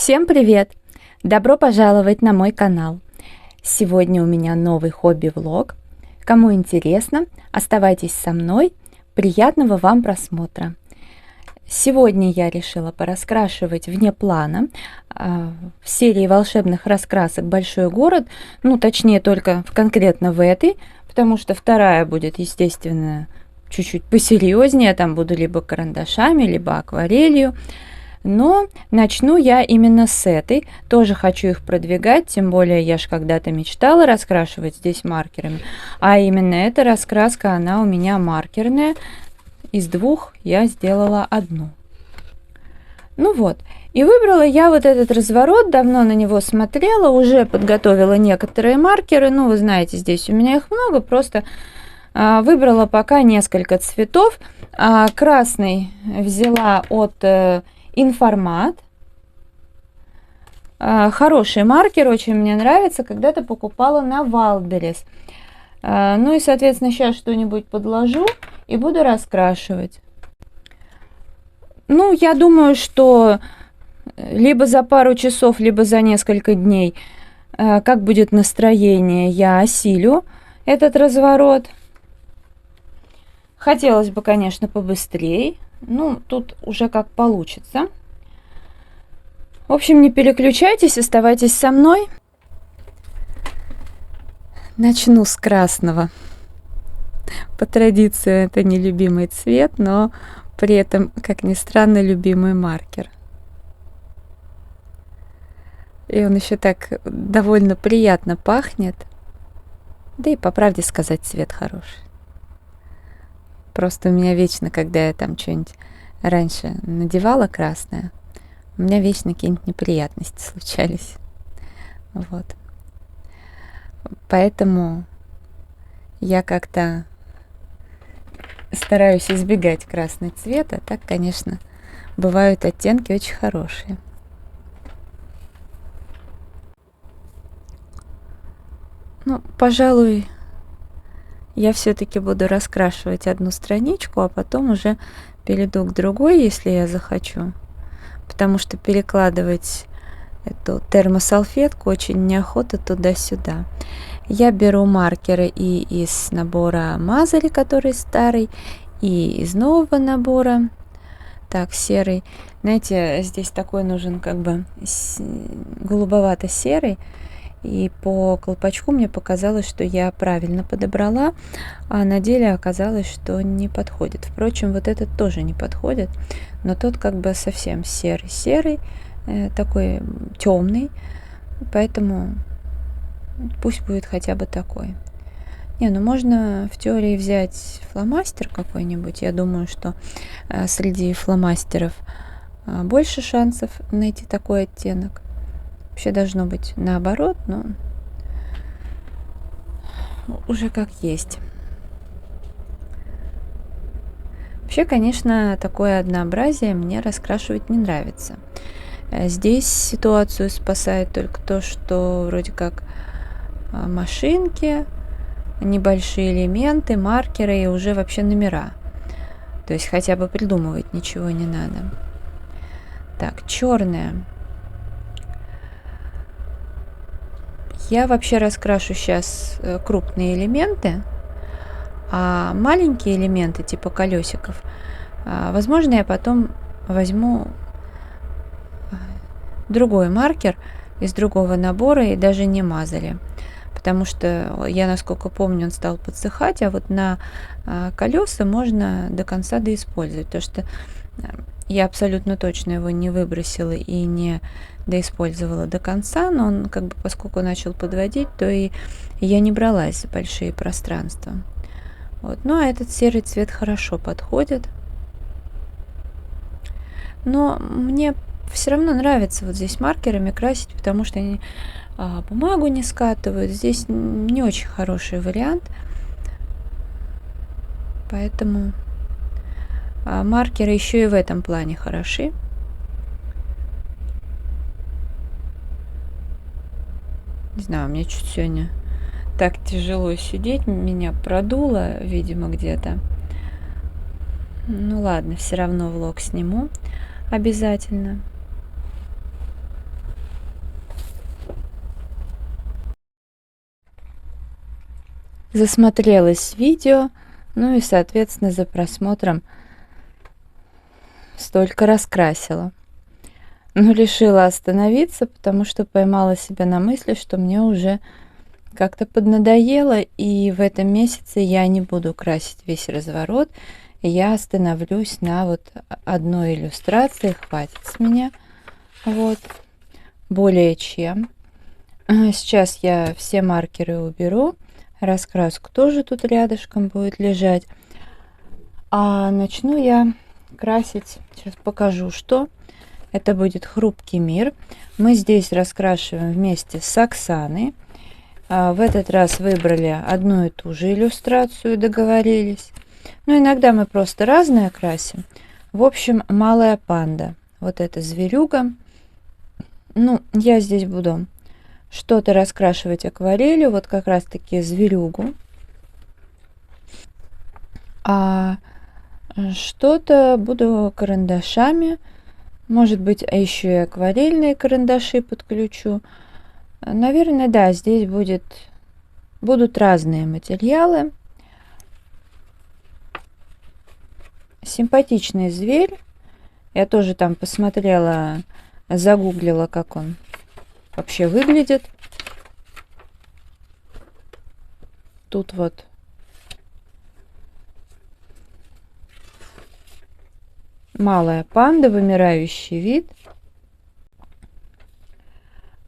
Всем привет! Добро пожаловать на мой канал. Сегодня у меня новый хобби-влог. Кому интересно, оставайтесь со мной. Приятного вам просмотра. Сегодня я решила пораскрашивать вне плана в серии волшебных раскрасок «Большой город». Ну, точнее, только конкретно в этой, потому что вторая будет, естественно, чуть-чуть посерьезнее. Там буду либо карандашами, либо акварелью. Но начну я именно с этой. Тоже хочу их продвигать, тем более я же когда-то мечтала раскрашивать здесь маркерами. А именно эта раскраска, она у меня маркерная. Из двух я сделала одну. Ну вот. И выбрала я вот этот разворот, давно на него смотрела, уже подготовила некоторые маркеры. Ну, вы знаете, здесь у меня их много, просто выбрала пока несколько цветов. Красный взяла от Информат. Хороший маркер, очень мне нравится. Когда-то покупала на Валберес. Ну и, соответственно, сейчас что-нибудь подложу и буду раскрашивать. Ну, я думаю, что либо за пару часов, либо за несколько дней, как будет настроение, я осилю этот разворот. Хотелось бы, конечно, побыстрее. Ну, тут уже как получится. В общем, не переключайтесь, оставайтесь со мной. Начну с красного. По традиции это нелюбимый цвет, но при этом, как ни странно, любимый маркер. И он еще так довольно приятно пахнет. Да и, по правде сказать, цвет хороший. Просто у меня вечно, когда я там что-нибудь раньше надевала красное, у меня вечно какие-нибудь неприятности случались. Вот. Поэтому я как-то стараюсь избегать красный цвет, а так, конечно, бывают оттенки очень хорошие. Ну, пожалуй, я все-таки буду раскрашивать одну страничку, а потом уже перейду к другой, если я захочу. Потому что перекладывать эту термосалфетку очень неохота туда-сюда. Я беру маркеры и из набора Мазари, который старый, и из нового набора. Так, серый. Знаете, здесь такой нужен как бы голубовато-серый. И по колпачку мне показалось, что я правильно подобрала, а на деле оказалось, что не подходит. Впрочем, вот этот тоже не подходит, но тот как бы совсем серый-серый, такой темный, поэтому пусть будет хотя бы такой. Не, ну можно в теории взять фломастер какой-нибудь. Я думаю, что среди фломастеров больше шансов найти такой оттенок. Вообще должно быть наоборот, но уже как есть. Вообще, конечно, такое однообразие мне раскрашивать не нравится. Здесь ситуацию спасает только то, что вроде как машинки, небольшие элементы, маркеры и уже вообще номера. То есть хотя бы придумывать ничего не надо. Так, черное. Я вообще раскрашу сейчас крупные элементы, а маленькие элементы типа колесиков, возможно, я потом возьму другой маркер из другого набора и даже не Мазари, потому что я, насколько помню, он стал подсыхать, а вот на колеса можно до конца доиспользовать, потому что я абсолютно точно его не выбросила и не доиспользовала до конца, но он как бы, поскольку начал подводить, то и я не бралась за большие пространства. Вот. Ну, а этот серый цвет хорошо подходит. Но мне все равно нравится вот здесь маркерами красить, потому что они бумагу не скатывают. Здесь не очень хороший вариант. Поэтому маркеры еще и в этом плане хороши. Не знаю, мне чуть сегодня так тяжело сидеть, меня продуло, видимо, где-то. Ну ладно, все равно влог сниму обязательно. засмотрелась видео, ну и, соответственно, за просмотром столько раскрасила. Но решила остановиться, потому что поймала себя на мысли, что мне уже как-то поднадоело, и в этом месяце я не буду красить весь разворот. Я остановлюсь на вот одной иллюстрации, хватит с меня. Вот, более чем. Сейчас я все маркеры уберу, раскраску тоже тут рядышком будет лежать. А начну я красить, сейчас покажу, что. Это будет «Хрупкий мир». Мы здесь раскрашиваем вместе с Оксаной. В этот раз выбрали одну и ту же иллюстрацию, договорились. Но иногда мы просто разные красим. В общем, «Малая панда». Вот эта зверюга. Ну, я здесь буду что-то раскрашивать акварелью, вот как раз-таки зверюгу. А что-то буду карандашами. Может быть, еще и акварельные карандаши подключу. Наверное, да, здесь будут разные материалы. Симпатичный зверь. Я тоже там посмотрела, загуглила, как он вообще выглядит. Тут вот малая панда, вымирающий вид.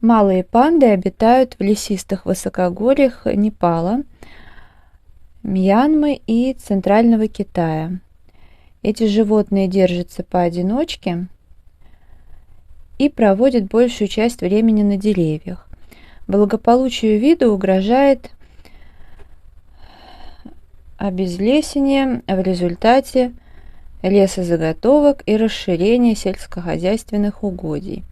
Малые панды обитают в лесистых высокогорьях Непала, Мьянмы и Центрального Китая. Эти животные держатся поодиночке и проводят большую часть времени на деревьях. Благополучию вида угрожает обезлесение в результате лесозаготовок и расширения сельскохозяйственных угодий.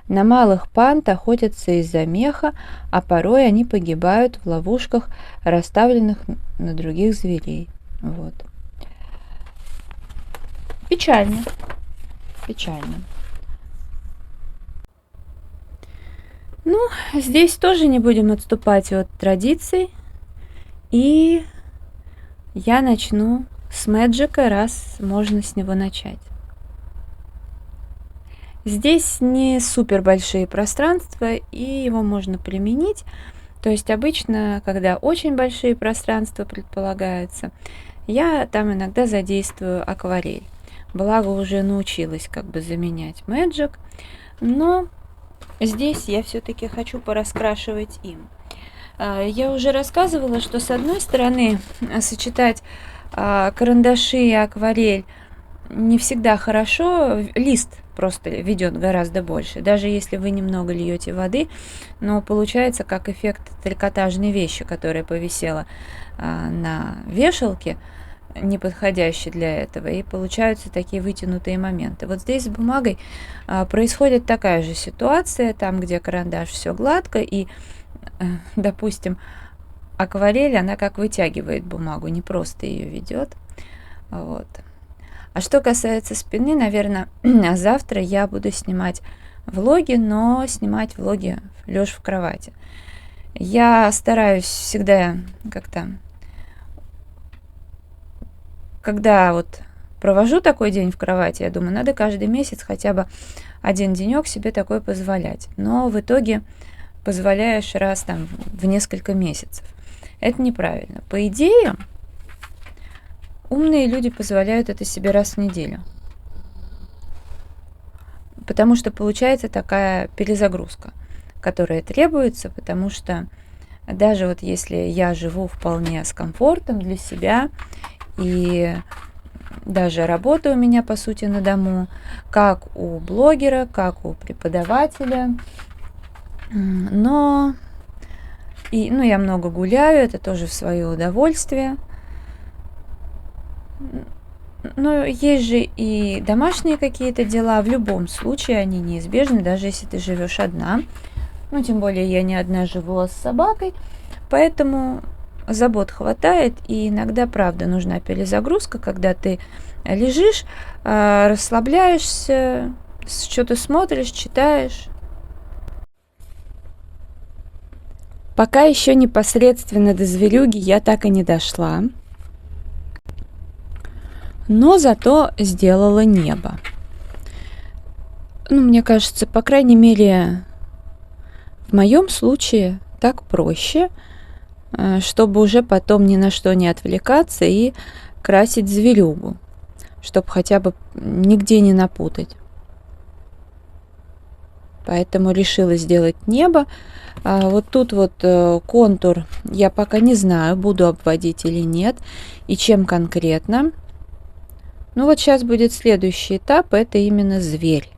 На малых панд охотятся из-за меха, а порой они погибают в ловушках, расставленных на других зверей. Вот. Печально. Печально. Ну, здесь тоже не будем отступать от традиций. И я начну с Мэджика, раз можно с него начать. Здесь не супер большие пространства, и его можно применить. То есть обычно, когда очень большие пространства предполагаются, я там иногда задействую акварель. Благо уже научилась как бы заменять Magic, но здесь я все-таки хочу пораскрашивать им. Я уже рассказывала, что с одной стороны сочетать карандаши и акварель не всегда хорошо, лист просто ведет гораздо больше, даже если вы немного льете воды, но получается как эффект трикотажной вещи, которая повисела на вешалке, не подходящий для этого, и получаются такие вытянутые моменты. Вот здесь с бумагой происходит такая же ситуация, там, где карандаш все гладко, и, допустим, акварель, она как вытягивает бумагу, не просто ее ведет. Вот. А что касается спины, наверное, завтра я буду снимать влоги, но снимать влоги лежа в кровати. Я стараюсь всегда как-то, когда вот провожу такой день в кровати, я думаю, надо каждый месяц хотя бы один денек себе такой позволять. Но в итоге позволяешь раз там в несколько месяцев. Это неправильно. По идее, умные люди позволяют это себе раз в неделю. Потому что получается такая перезагрузка, которая требуется, потому что даже вот если я живу вполне с комфортом для себя, и даже работа у меня, по сути, на дому, как у блогера, как у преподавателя, но я много гуляю, это тоже в свое удовольствие. Но есть же и домашние какие-то дела, в любом случае они неизбежны, даже если ты живешь одна. Ну, тем более я не одна живу, а с собакой, поэтому забот хватает, и иногда, правда, нужна перезагрузка, когда ты лежишь, расслабляешься, что-то смотришь, читаешь. Пока еще непосредственно до зверюги я так и не дошла, но зато сделала небо. Ну, мне кажется, по крайней мере, в моем случае так проще, чтобы уже потом ни на что не отвлекаться и красить зверюгу, чтобы хотя бы нигде не напутать. Поэтому решила сделать небо. Вот тут вот контур я пока не знаю, буду обводить или нет, и чем конкретно. Ну вот сейчас будет следующий этап, это именно зверь.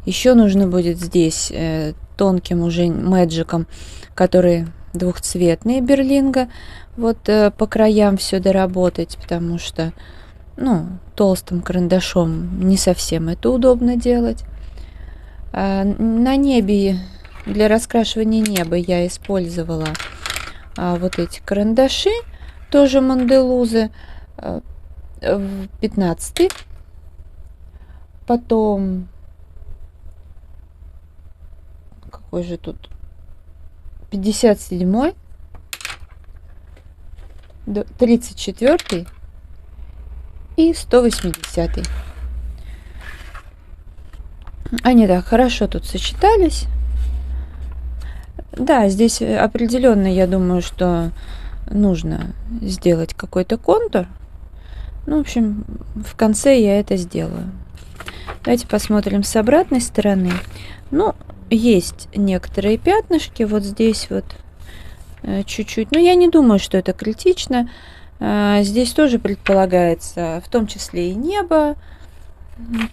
Еще нужно будет здесь тонким уже мэджиком, который двухцветный берлинга, вот по краям все доработать, потому что, ну, толстым карандашом не совсем это удобно делать. На небе, для раскрашивания неба я использовала вот эти карандаши, тоже Монделузы, 15. Потом, какой же тут, 57, 34 и 180. Они так хорошо тут сочетались. Да, здесь определенно, я думаю, что нужно сделать какой-то контур. Ну, в общем, в конце я это сделаю. Давайте посмотрим с обратной стороны. Ну, есть некоторые пятнышки вот здесь вот чуть-чуть. Но я не думаю, что это критично. Здесь тоже предполагается, в том числе и небо.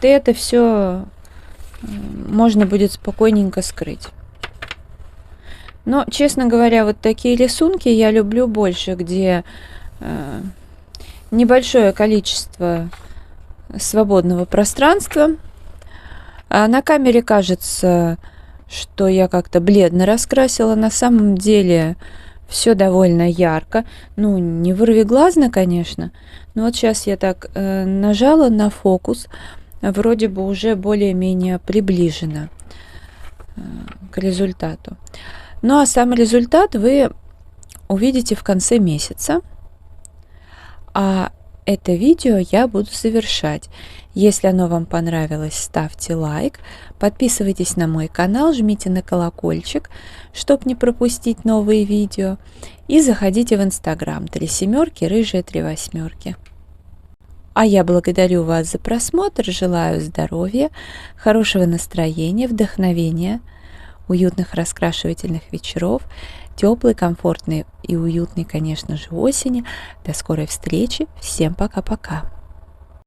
И это все можно будет спокойненько скрыть. Но, честно говоря, вот такие рисунки я люблю больше, где небольшое количество свободного пространства. На камере кажется, что я как-то бледно раскрасила. На самом деле все довольно ярко. Ну, не вырвиглазно, конечно. Но вот сейчас я так нажала на фокус. Вроде бы уже более-менее приближена к результату. Ну а сам результат вы увидите в конце месяца. А это видео я буду завершать. Если оно вам понравилось, ставьте лайк, подписывайтесь на мой канал, жмите на колокольчик, чтобы не пропустить новые видео. И заходите в Инстаграм 3 семерки, рыжие 3 восьмерки. А я благодарю вас за просмотр, желаю здоровья, хорошего настроения, вдохновения, уютных раскрашивательных вечеров, теплой, комфортной и уютной, конечно же, осени. До скорой встречи. Всем пока-пока.